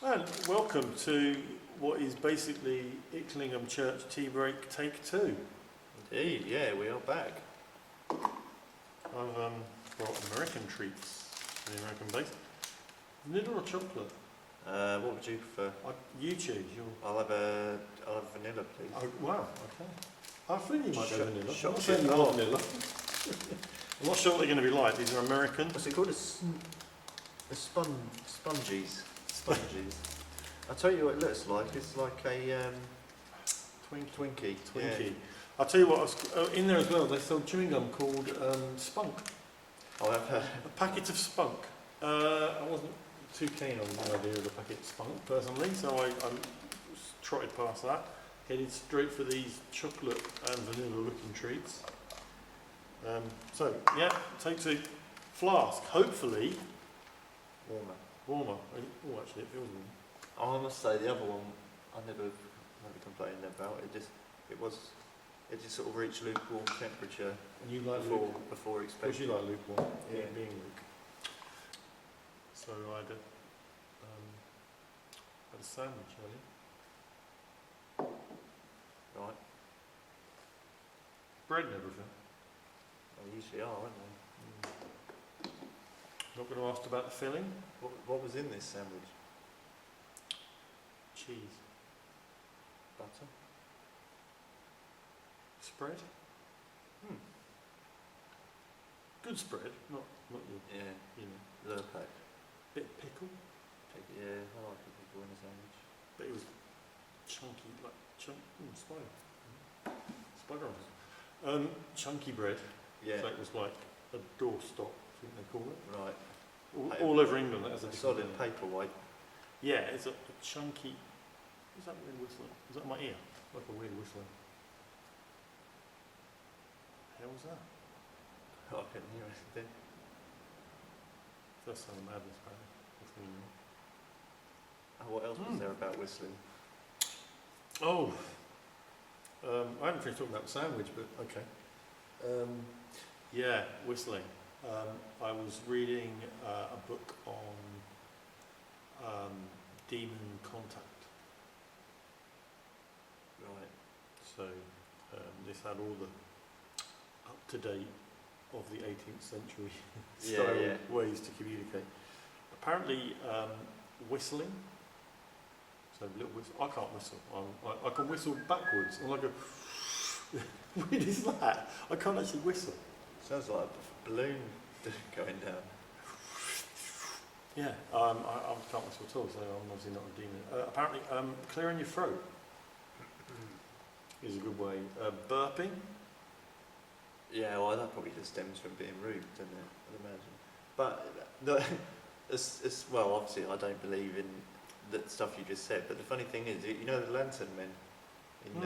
And welcome to what is basically Icklingham Church Tea Break Take 2. Indeed, yeah, we are back. I've brought American treats for the American base. Vanilla or chocolate? What would you prefer? You choose. I'll have vanilla, please. Oh, wow, okay. I think you might go vanilla. I'm not Chocolate. saying you want vanilla. I'm not sure what they're going to be like. These are American. What's it called? Spongies. Spongies. I'll tell you what it looks like. It's like a Twinkie. Twinkie. I'll tell you what, in there as well, they sell chewing gum called Spunk. I'll have A packet of Spunk. I wasn't too keen on the idea of the packet of Spunk personally, so I trotted past that. Headed straight for these chocolate and vanilla looking treats. So, yeah, take two. Flask, hopefully warmer. Oh, actually, it feels warm. I must say the other one, I never complained about. It just sort of reached lukewarm temperature. And you like before Of expected. course you like lukewarm, Yeah. being Luke. So I had a sandwich earlier. Right. Bread and everything. They usually are, aren't they? Not going to ask about the filling. What was in this sandwich? Cheese. Butter? Spread. Good spread, not your, Yeah. you know, Lurpak. bit of pickle, Yeah, I like a pickle in a sandwich. but it was chunky, like spider eyes. Chunky bread. Yeah. So it was like a doorstop, I think they call it. Right. All over England, that has a A different solid name. paperweight. Yeah, it's a chunky. Is that weird whistling? Is that my ear? Like a weird whistling. How was that? I couldn't hear anything. First time I'm madness, apparently. That's me now. What else was there about whistling? Oh, I haven't finished talking about the sandwich, but okay. Yeah, whistling. I was reading a book on demon contact. Right. So this had all the up-to-date of the 18th century style ways to communicate. Apparently, whistling. So little whistle. I can't whistle. I can whistle backwards. I'm like a. What is that? I can't actually whistle. Sounds like a balloon going down. Yeah, I can't whistle at all, so I'm obviously not a demon. Apparently, clearing your throat is a good way. Burping. Yeah, well, that probably just stems from being rude, doesn't it? I'd imagine. But well, obviously, I don't believe in that stuff you just said. But the funny thing is, you know, the lantern men in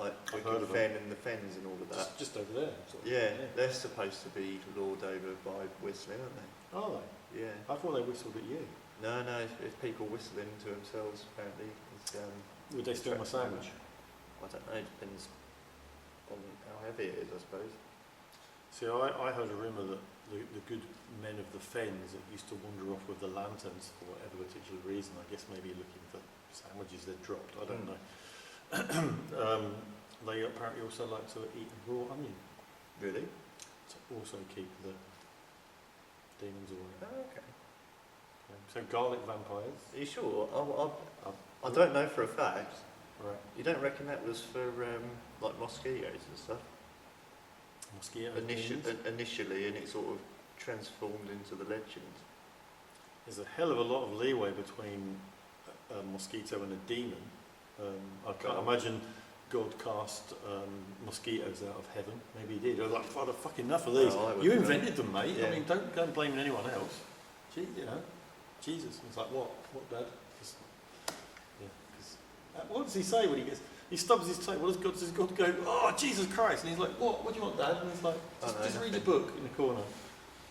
like Wicked Fen and the Fens and all of that. Just over there. Sort of. Yeah, they're supposed to be lord over by whistling, aren't they? Are they? Yeah. I thought they whistled at you. No, if people whistling to themselves, apparently, it's, Would they steal my sandwich? I don't know, it depends on how heavy it is, I suppose. See, I heard a rumour that the good men of the Fens that used to wander off with the lanterns for whatever particular reason, I guess maybe looking for sandwiches they'd dropped, I don't know. They apparently also like to eat raw onion. Really? To also keep the demons away. Oh, okay. So garlic vampires. Are you sure? I don't know for a fact. Right. You don't reckon that was for like mosquitoes and stuff? Mosquito Initially, and it sort of transformed into the legend. There's a hell of a lot of leeway between a mosquito and a demon. I can't imagine God cast mosquitoes out of heaven. Maybe he did. I was like, I've had fucking enough of these. No, You invented them, mate. Yeah. I mean, don't go and blame anyone else. Gee, you know, Jesus. It's like, what? What, Dad? What does he say when he stubs his toe? What does God go, oh, Jesus Christ? And he's like, what? What do you want, Dad? And he's like, just read your book in the corner.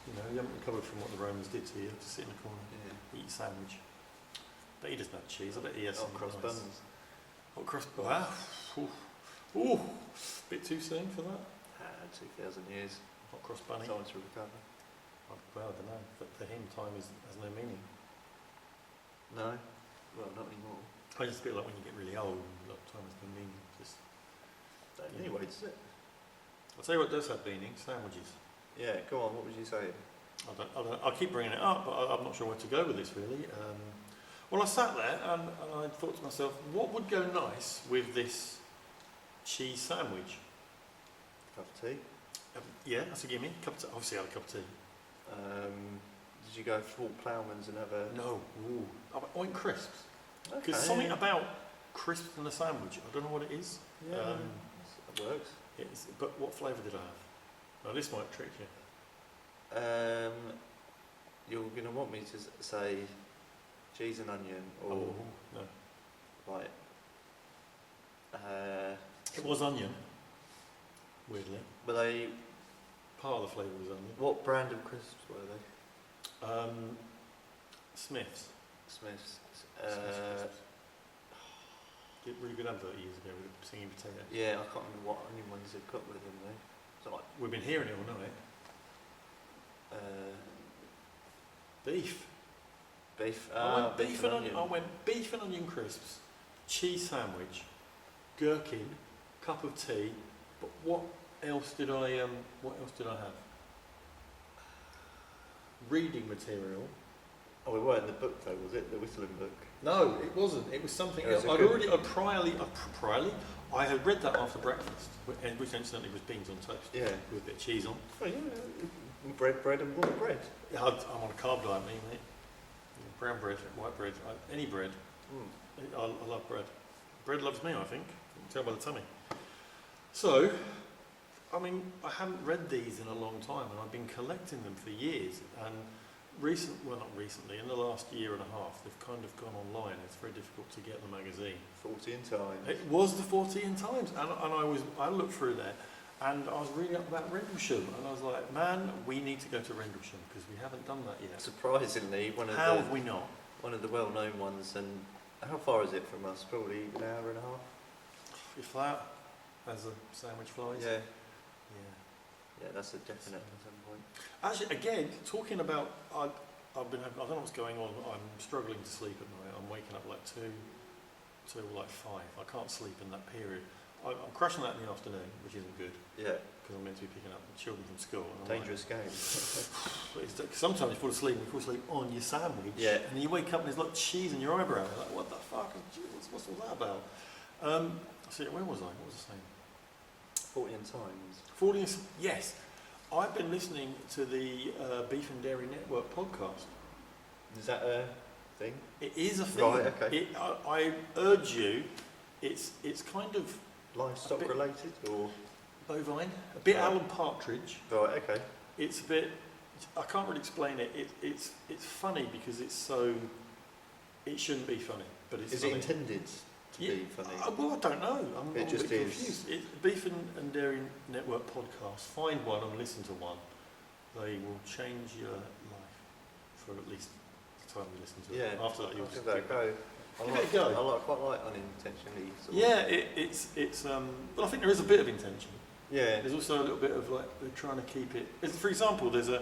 You know, you haven't recovered from what the Romans did to you. Just sit in the corner, eat your sandwich. But he doesn't have cheese. I bet he has some cross nice. buns. Hot cross buns. Wow. Ooh. Bit too soon for that. 2,000 years. Hot cross bunny. Time to recover. Well, I don't know. But for him, time has no meaning. No. Well, not anymore. I just feel like when you get really old, a lot of times can mean just. Anyway, does it? I'll tell you what does have meaning: sandwiches. Yeah, go on, what was you saying? I keep bringing it up, but I'm not sure where to go with this really. Well, I sat there and I thought to myself, what would go nice with this cheese sandwich? Cup of tea? Yeah, that's a gimme. Obviously, I had a cup of tea. Did you go full Ploughman's and have a... No. Ooh. I went crisps. Okay. Because something about crisps in a sandwich, I don't know what it is. Yeah, that works. But what flavour did I have? Now, this might trick you. You're going to want me to say cheese and onion, or no. like... It was onion, weirdly. Were they... Part of the flavour was onion. What brand of crisps were they? Smith's. Smith's. Crisps. Did a really good advert years ago with the singing potato. Yeah, I can't remember what onion ones they've got with them though. So like... We've been hearing it all night. Beef. Beef. I went beef and onion crisps, cheese sandwich, gherkin, cup of tea. But what else did I have? Reading material. Oh, it weren't in the book though, was it? The whistling book. No, it wasn't. It was something else. I had read that after breakfast, which incidentally was beans on toast. Yeah. With a bit of cheese on. Oh yeah. Bread and more bread. Yeah, I'm on a carb diet, mate. Brown bread, white bread, any bread. I love bread. Bread loves me, I think. You can tell by the tummy. So, I mean, I haven't read these in a long time, and I've been collecting them for years. And not recently, in the last year and a half, they've kind of gone online. It's very difficult to get the magazine. 40 in Times. It was the 40 in Times, and I looked through there. And I was reading up about Rendlesham, and I was like, man, we need to go to Rendlesham, because we haven't done that yet. Surprisingly, How have we not? One of the well-known ones, and how far is it from us? Probably an hour and a half? If that, as a sandwich flies. Yeah. Yeah. Yeah, that's a definite at some point. Actually, again, talking about, I don't know what's going on, I'm struggling to sleep at night. I'm waking up like 2 till like 5. I can't sleep in that period. I'm crashing that in the afternoon, which isn't good. Yeah. Because I'm meant to be picking up the children from school. And Dangerous game. Sometimes you fall asleep and you fall asleep on your sandwich. Yeah. And then you wake up and there's like cheese in your eyebrow. You're like, what the fuck? What's all that about? So where was I? What was I saying? 40 in Times. 40 yes. I've been listening to the Beef and Dairy Network podcast. Is that a thing? It is a thing. Right, okay. I urge you, it's kind of Livestock related or bovine, a bit right. Alan Partridge. Right, okay. It's a bit, I can't really explain it. It's funny because it's so, it shouldn't be funny, but it's funny. Is it intended to be funny? Well, I don't know. I'm It a just bit is. confused. Beef and Dairy Network podcast. Find one and listen to one. They will change your life for at least the time you listen to it. Yeah. After that, you'll give that a go. Give it a go. I quite like unintentionally. Yeah, it's but I think there is a bit of intention. Yeah. There's also a little bit of like they're trying to keep it. For example, there's an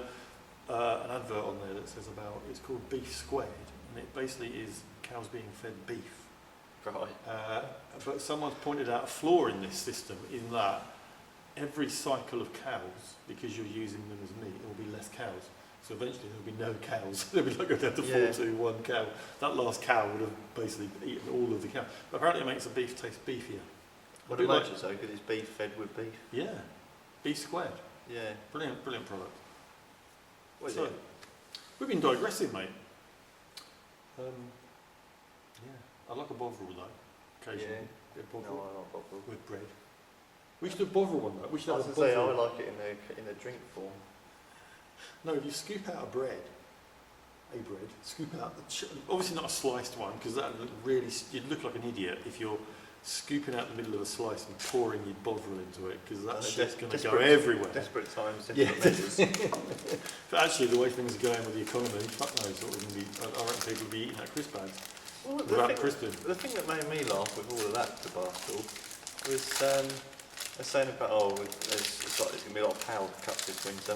advert on there that says about it's called Beef Squared, and it basically is cows being fed beef. Right. But someone's pointed out a flaw in this system in that every cycle of cows, because you're using them as meat, there will be less cows. So eventually there'll be no cows. There'll be like go down to 4 to 1 cow. That last cow would have basically eaten all of the cow. But apparently it makes the beef taste beefier. I'd imagine so, because it's beef fed with beef. Yeah. Beef squared. Yeah. Brilliant product. What is so, it? we've been digressing, mate. Yeah. I like a bovril though, occasionally. Yeah. Bit of No, bovril I like bovril. with bread. We should do a bovril one though. We should I have was a going to say, bovril. I like it in the drink form. No, if you scoop out a bread, scoop out obviously not a sliced one, because that would really, you'd look like an idiot if you're scooping out the middle of a slice and pouring your bovril into it, because that shit's going to go everywhere. Desperate times, Yeah. measures. But actually, the way things are going with the economy, fuck knows what we're going to be. I reckon people will be eating that crisp bags without crisping. The thing that made me laugh with all of that debacle was they're saying about, there's going to be a lot of power cuts this winter.